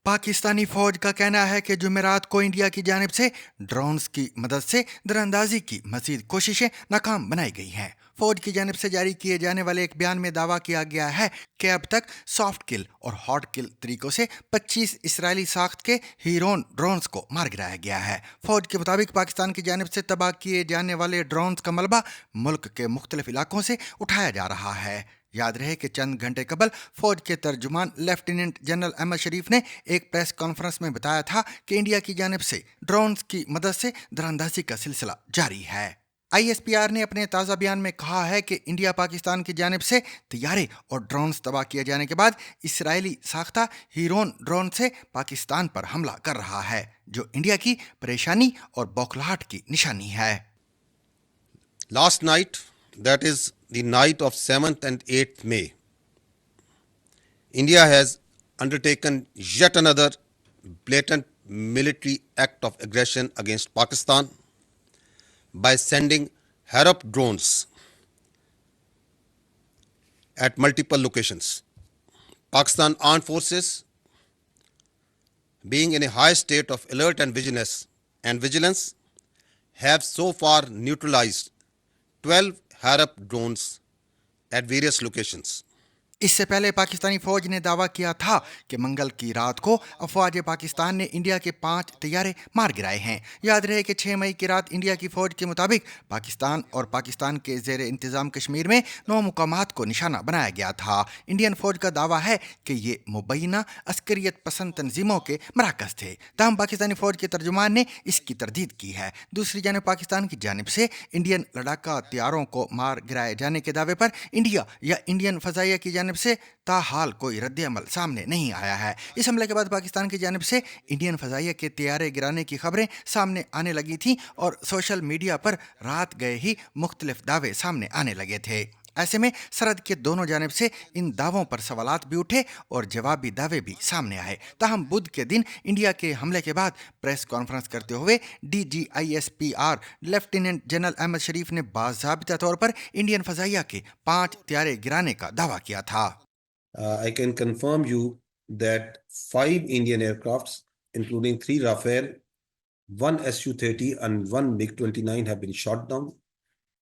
पाकिस्तानी फौज का कहना है कि जुमेरात को इंडिया की जानिब से ड्रोन्स की मदद से दरअंदाजी की मजीद कोशिशें नाकाम बनाई गई हैं। फौज की जानिब से जारी किए जाने वाले एक बयान में दावा किया गया है कि अब तक सॉफ्ट किल और हॉट किल तरीकों से 25 इसराइली साख्त के हीरोन ड्रोन्स को मार गिराया गया है। फौज के मुताबिक पाकिस्तान की जानिब से तबाह किए जाने वाले ड्रोन्स का मलबा मुल्क के मुख्तलिफ इलाकों से उठाया जा रहा है। याद रहे कि चंद घंटे कबल फौज के तर्जुमान लेफ्टिनेंट जनरल अहमद शरीफ ने एक प्रेस कॉन्फ्रेंस में बताया था कि इंडिया की जानिब से ड्रोन्स की मदद से दरअंदाजी का सिलसिला जारी है। ISPR ने अपने ताज़ा बयान में कहा है कि इंडिया पाकिस्तान की जानिब से तैयारे और ड्रोन्स तबाह किए जाने के बाद इसराइली साख्ता हीरोन ड्रोन से पाकिस्तान पर हमला कर रहा है, जो इंडिया की परेशानी और बौखलाहट की निशानी है। Last night, that is the night of 7th and 8th May, India has undertaken yet another blatant military act of aggression against Pakistan by sending Harop drones at multiple locations. Pakistan Armed Forces, being in a high state of alert and vigilance, have so far neutralized 12 Harop drones at various locations. इससे पहले पाकिस्तानी फौज ने दावा किया था कि मंगल की रात को अफवाज पाकिस्तान ने इंडिया के 5 तैयारे मार गिराए हैं। याद रहे कि 6 मई की रात इंडिया की फौज के मुताबिक पाकिस्तान और पाकिस्तान के ज़ेर इंतज़ाम कश्मीर में 9 मुकामात को निशाना बनाया गया था। इंडियन फौज का दावा है कि ये मुबैना अस्करियत पसंद तंजीमों के मराकज़ थे, ताहम पाकिस्तानी फौज के तर्जुमान ने इसकी तरदीद की है। दूसरी जानब पाकिस्तान की जानिब से इंडियन लड़ाका तैयारों को मार गिराए जाने के दावे पर इंडिया या इंडियन फ़ज़ाइया की जानिब से ताहाल कोई रद्द-ए-अमल सामने नहीं आया है। इस हमले के बाद पाकिस्तान की जानिब से इंडियन फ़ज़ाइया के तैयारे गिराने की खबरें सामने आने लगी थीं और सोशल मीडिया पर रात गए ही मुख्तलिफ दावे सामने आने लगे थे। ऐसे में सरहद के दोनों जानिब से इन दावों पर सवालात भी उठे और जवाबी दावे भी सामने आए। ताहम बुध के दिन इंडिया के हमले के बाद प्रेस कॉन्फ्रेंस करते हुए DGISPR lieutenant general Ahmed Sharif ने बाज़ाबिता तौर पर इंडियन फ़ज़ाइया के 5 तैयारे गिराने का दावा किया था। I can confirm you that 5 Indian aircrafts, including 3 Rafale, 1 Su-30 and 1 MiG-29 have been shot down,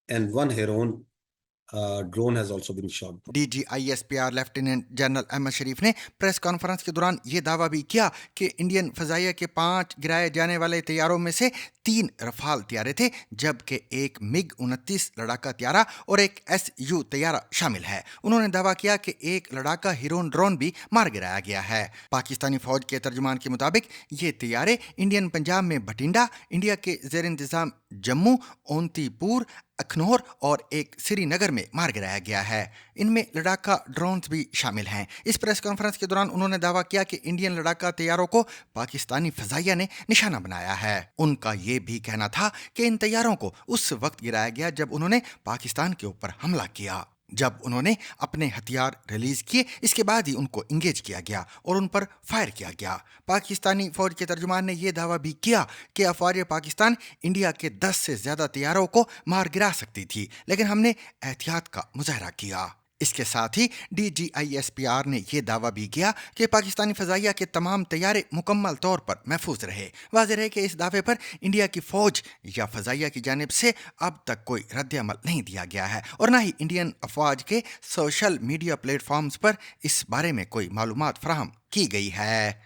and 1 Heron drone has also been shot down. DGISPR lieutenant general Ahmed Sharif ने प्रेस कॉन्फ्रेंस के दौरान ये दावा भी किया कि इंडियन फ़ज़ाइया के 5 गिराए जाने वाले तैयारों में से 3 रफ़ाल तैयारे थे, जबकि एक MiG-29 लड़ाका तैयारा और एक Su तैयारा शामिल है। उन्होंने दावा किया कि एक लड़ाका हीरोन ड्रोन भी मार गिराया गया है। पाकिस्तानी फौज के तर्जुमान के मुताबिक ये तैयारे इंडियन पंजाब में भटिंडा, इंडिया के ज़ेर इंतज़ाम जम्मू, ओंतीपुर, अखनौर और एक श्रीनगर में मार गिराया गया है। इनमें लड़ाका ड्रोन्स भी शामिल हैं। इस प्रेस कॉन्फ्रेंस के दौरान उन्होंने दावा किया कि इंडियन लड़ाका तैयारों को पाकिस्तानी फ़ज़ाइया ने निशाना बनाया है। उनका ये भी कहना था कि इन तैयारों को उस वक्त गिराया गया जब उन्होंने पाकिस्तान के ऊपर हमला किया। जब उन्होंने अपने हथियार रिलीज़ किए, इसके बाद ही उनको इंगेज किया गया और उन पर फायर किया गया। पाकिस्तानी फौज के तर्जुमान ने यह दावा भी किया कि अफवाज पाकिस्तान इंडिया के 10 से ज़्यादा तैयारों को मार गिरा सकती थी, लेकिन हमने एहतियात का मुजाहरा किया। इसके साथ ही DGISPR ने यह दावा भी किया कि पाकिस्तानी फ़ज़ाइया के तमाम तैयारे मुकम्मल तौर पर महफूज रहे। वाज़ेह है कि इस दावे पर इंडिया की फ़ौज या फ़ज़ाइया की जानिब से अब तक कोई रद्द-ए-अमल नहीं दिया गया है और ना ही इंडियन अफवाज के सोशल मीडिया प्लेटफॉर्म्स पर इस बारे में कोई मालूमात फ़राहम की गई है।